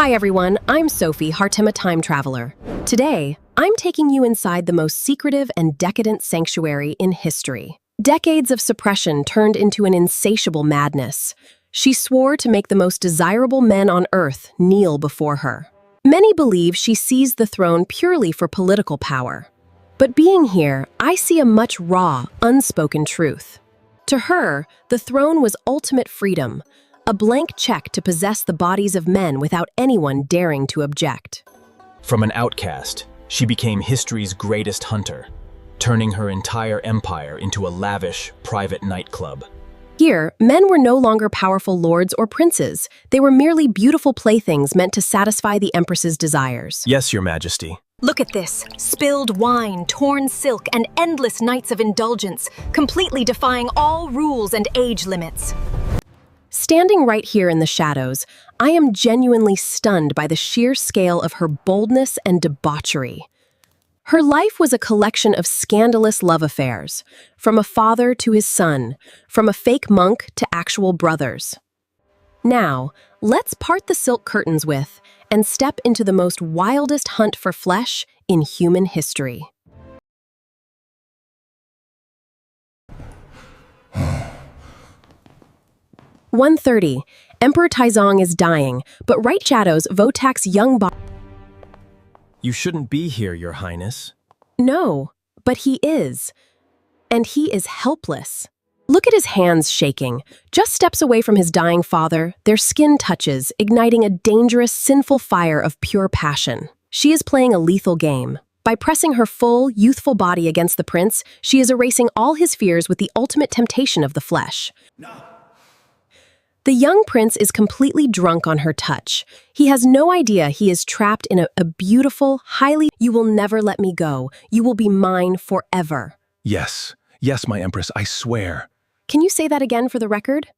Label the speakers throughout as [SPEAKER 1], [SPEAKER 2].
[SPEAKER 1] Hi everyone, I'm Sophie, Hartem Time Traveler. Today, I'm taking you inside the most secretive and decadent sanctuary in history. Decades of suppression turned into an insatiable madness. She swore to make the most desirable men on earth kneel before her. Many believe she seized the throne purely for political power. But being here, I see a much raw, unspoken truth. To her, the throne was ultimate freedom, a blank check to possess the bodies of men without anyone daring to object.
[SPEAKER 2] From an outcast, she became history's greatest hunter, turning her entire empire into a lavish, private nightclub.
[SPEAKER 1] Here, men were no longer powerful lords or princes. They were merely beautiful playthings meant to satisfy the Empress's desires.
[SPEAKER 2] Yes, Your Majesty.
[SPEAKER 3] Look at this. Spilled wine, torn silk, and endless nights of indulgence, completely defying all rules and age limits.
[SPEAKER 1] Standing right here in the shadows, I am genuinely stunned by the sheer scale of her boldness and debauchery. Her life was a collection of scandalous love affairs, from a father to his son, from a fake monk to actual brothers. Now, let's part the silk curtains with and step into the most wildest hunt for flesh in human history. "1:30. Emperor Taizong is dying, but right shadows Votak's young body.
[SPEAKER 2] You shouldn't be here, Your Highness.
[SPEAKER 1] No, but he is. And he is helpless. Look at his hands shaking. Just steps away from his dying father, their skin touches, igniting a dangerous, sinful fire of pure passion. She is playing a lethal game. By pressing her full, youthful body against the prince, she is erasing all his fears with the ultimate temptation of the flesh. No. The young prince is completely drunk on her touch. He has no idea he is trapped in a beautiful, highly... "You will never let me go. You will be mine forever."
[SPEAKER 4] Yes, my Empress, I swear.
[SPEAKER 1] Can you say that again for the record?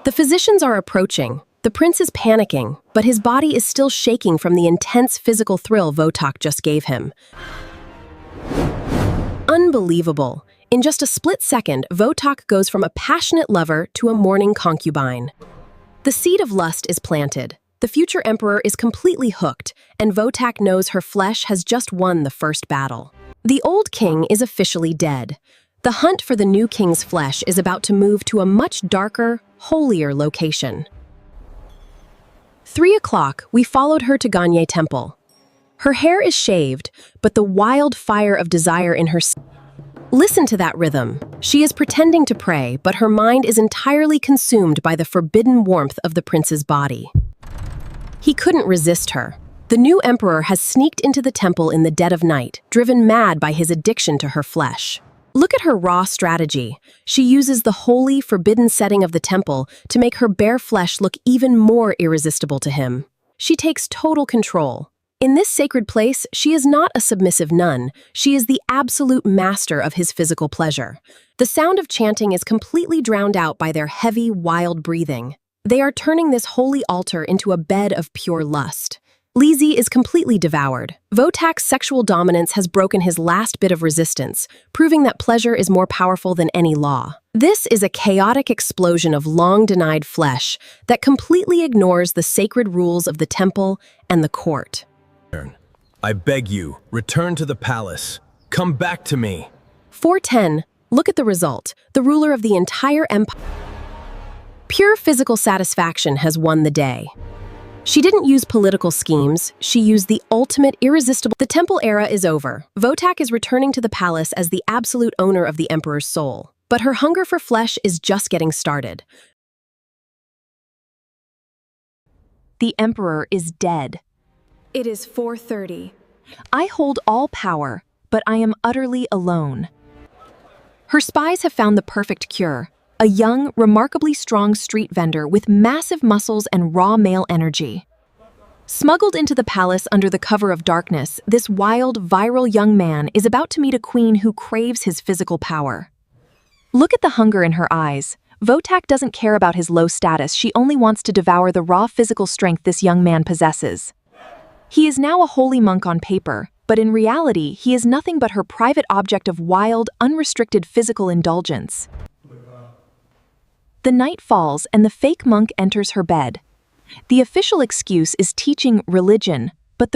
[SPEAKER 1] The physicians are approaching. The prince is panicking, but his body is still shaking from the intense physical thrill Votak just gave him. Unbelievable. In just a split second, Votak goes from a passionate lover to a mourning concubine. The seed of lust is planted. The future emperor is completely hooked, and Votak knows her flesh has just won the first battle. The old king is officially dead. The hunt for the new king's flesh is about to move to a much darker, holier location. 3 o'clock, we followed her to Ganye Temple. Her hair is shaved, but the wild fire of desire in her... Listen to that rhythm. She is pretending to pray, but her mind is entirely consumed by the forbidden warmth of the prince's body. He couldn't resist her. The new emperor has sneaked into the temple in the dead of night, driven mad by his addiction to her flesh. Look at her raw strategy. She uses the holy, forbidden setting of the temple to make her bare flesh look even more irresistible to him. She takes total control. In this sacred place, she is not a submissive nun. She is the absolute master of his physical pleasure. The sound of chanting is completely drowned out by their heavy, wild breathing. They are turning this holy altar into a bed of pure lust. Lizzie is completely devoured. Votak's sexual dominance has broken his last bit of resistance, proving that pleasure is more powerful than any law. This is a chaotic explosion of long-denied flesh that completely ignores the sacred rules of the temple and the court.
[SPEAKER 2] I beg you, return to the palace. Come back to me.
[SPEAKER 1] 4:10. Look at the result. The ruler of the entire empire. Pure physical satisfaction has won the day. She didn't use political schemes. She used the ultimate irresistible... The temple era is over. Votak is returning to the palace as the absolute owner of the emperor's soul. But her hunger for flesh is just getting started. The emperor is dead.
[SPEAKER 3] It is 4:30.
[SPEAKER 1] I hold all power, but I am utterly alone. Her spies have found the perfect cure. A young, remarkably strong street vendor with massive muscles and raw male energy. Smuggled into the palace under the cover of darkness, this wild, viral young man is about to meet a queen who craves his physical power. Look at the hunger in her eyes. Votak doesn't care about his low status. She only wants to devour the raw physical strength this young man possesses. He is now a holy monk on paper, but in reality, he is nothing but her private object of wild, unrestricted physical indulgence. The night falls and the fake monk enters her bed. The official excuse is teaching religion, but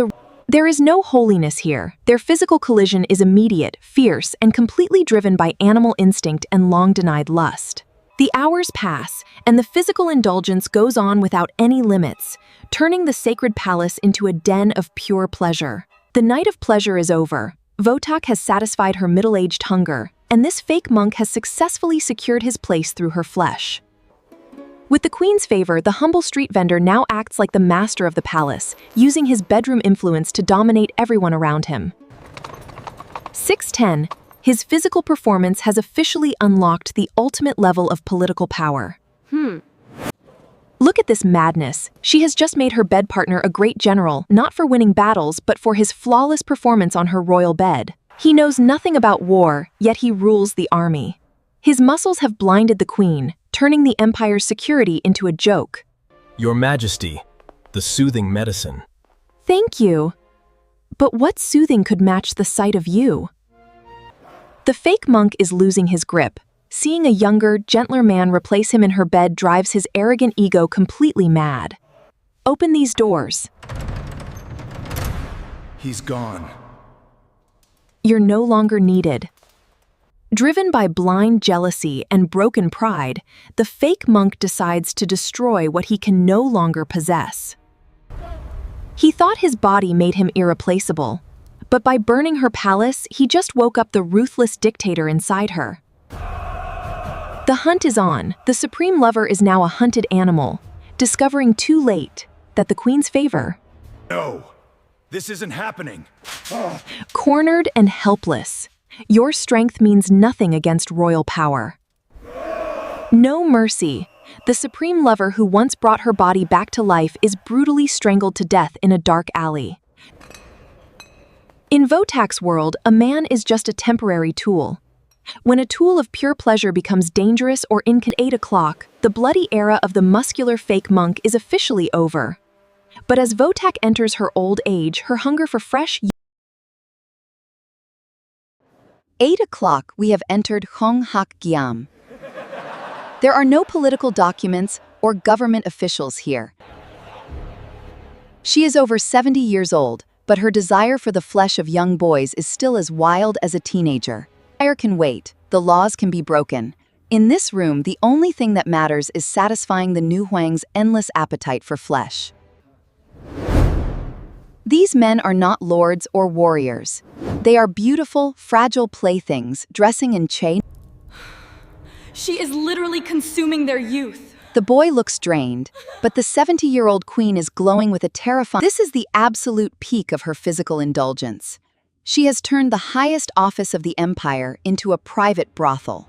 [SPEAKER 1] there is no holiness here. Their physical collision is immediate, fierce, and completely driven by animal instinct and long-denied lust. The hours pass, and the physical indulgence goes on without any limits, turning the sacred palace into a den of pure pleasure. The night of pleasure is over. Wotak has satisfied her middle-aged hunger, and this fake monk has successfully secured his place through her flesh. With the queen's favor, the humble street vendor now acts like the master of the palace, using his bedroom influence to dominate everyone around him. 610. His physical performance has officially unlocked the ultimate level of political power. Look at this madness. She has just made her bed partner a great general, not for winning battles, but for his flawless performance on her royal bed. He knows nothing about war, yet he rules the army. His muscles have blinded the queen, turning the empire's security into a joke.
[SPEAKER 2] Your Majesty, the soothing medicine.
[SPEAKER 1] Thank you. But what soothing could match the sight of you? The fake monk is losing his grip. Seeing a younger, gentler man replace him in her bed drives his arrogant ego completely mad. Open these doors.
[SPEAKER 4] He's gone.
[SPEAKER 1] You're no longer needed. Driven by blind jealousy and broken pride, the fake monk decides to destroy what he can no longer possess. He thought his body made him irreplaceable, but by burning her palace, he just woke up the ruthless dictator inside her. The hunt is on. The supreme lover is now a hunted animal, discovering too late that the queen's favor.
[SPEAKER 4] No, this isn't happening.
[SPEAKER 1] Cornered and helpless, your strength means nothing against royal power. No mercy. The supreme lover who once brought her body back to life is brutally strangled to death in a dark alley. In Wotak's world, a man is just a temporary tool. When a tool of pure pleasure becomes dangerous or at 8 o'clock, the bloody era of the muscular fake monk is officially over. But as Wotak enters her old age, her hunger for fresh
[SPEAKER 5] 8 o'clock, we have entered Khong Hac Giam. There are no political documents or government officials here. She is over 70 years old, but her desire for the flesh of young boys is still as wild as a teenager. Fire can wait, the laws can be broken. In this room, the only thing that matters is satisfying the new Huang's endless appetite for flesh. These men are not lords or warriors. They are beautiful, fragile playthings, dressing in chain.
[SPEAKER 3] She is literally consuming their youth.
[SPEAKER 5] The boy looks drained, but the 70-year-old queen is glowing with a terrifying. This is the absolute peak of her physical indulgence. She has turned the highest office of the empire into a private brothel.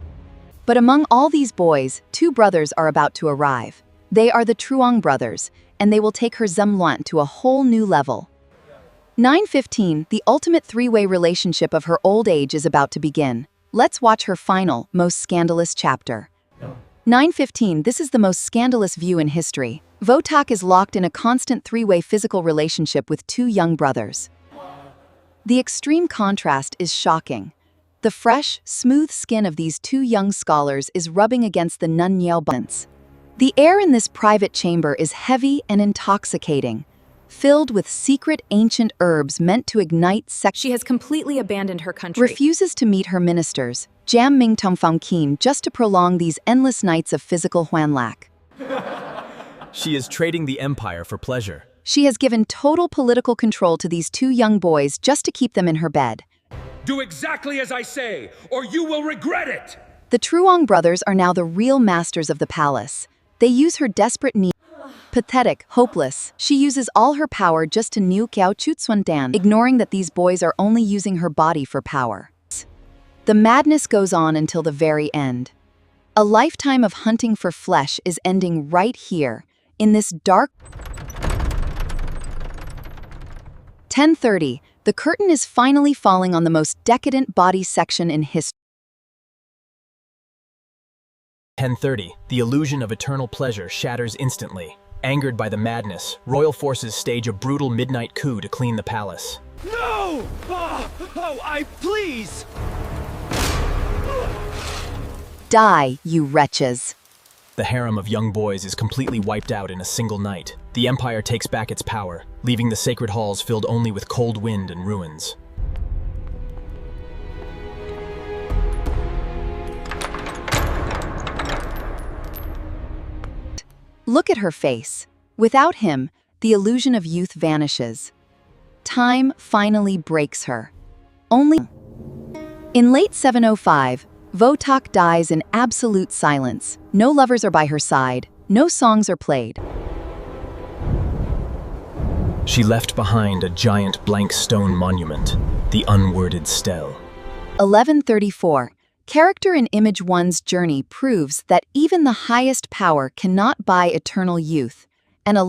[SPEAKER 5] But among all these boys, 2 brothers are about to arrive. They are the Truong brothers, and they will take her Zemluan to a whole new level. 9:15, the ultimate 3-way relationship of her old age is about to begin. Let's watch her final, most scandalous chapter. 9:15, this is the most scandalous view in history. Wotak is locked in a constant 3-way physical relationship with 2 young brothers. The extreme contrast is shocking. The fresh, smooth skin of these 2 young scholars is rubbing against the Nunyao buttons. The air in this private chamber is heavy and intoxicating, filled with secret ancient herbs meant to ignite sex.
[SPEAKER 3] She has completely abandoned her country.
[SPEAKER 5] Refuses to meet her ministers, Jam Ming Tongfang Qin, just to prolong these endless nights of physical huanlac.
[SPEAKER 2] She is trading the empire for pleasure.
[SPEAKER 5] She has given total political control to these 2 young boys just to keep them in her bed.
[SPEAKER 6] Do exactly as I say, or you will regret it!
[SPEAKER 5] The Truong brothers are now the real masters of the palace. They use her desperate need. Pathetic, hopeless, she uses all her power just to nuke Yao Chutsuan, ignoring that these boys are only using her body for power. The madness goes on until the very end. A lifetime of hunting for flesh is ending right here, in this dark. 10:30, the curtain is finally falling on the most decadent body section in history.
[SPEAKER 2] 10:30, the illusion of eternal pleasure shatters instantly. Angered by the madness, royal forces stage a brutal midnight coup to clean the palace.
[SPEAKER 6] No! I please!
[SPEAKER 5] Die, you wretches.
[SPEAKER 2] The harem of young boys is completely wiped out in a single night. The Empire takes back its power, leaving the sacred halls filled only with cold wind and ruins.
[SPEAKER 5] Look at her face. Without him, the illusion of youth vanishes. Time finally breaks her. In late 705, Votak dies in absolute silence. No lovers are by her side, no songs are played.
[SPEAKER 2] She left behind a giant blank stone monument, the unworded stele.
[SPEAKER 5] 1134. Character in Image 1's journey proves that even the highest power cannot buy eternal youth, and a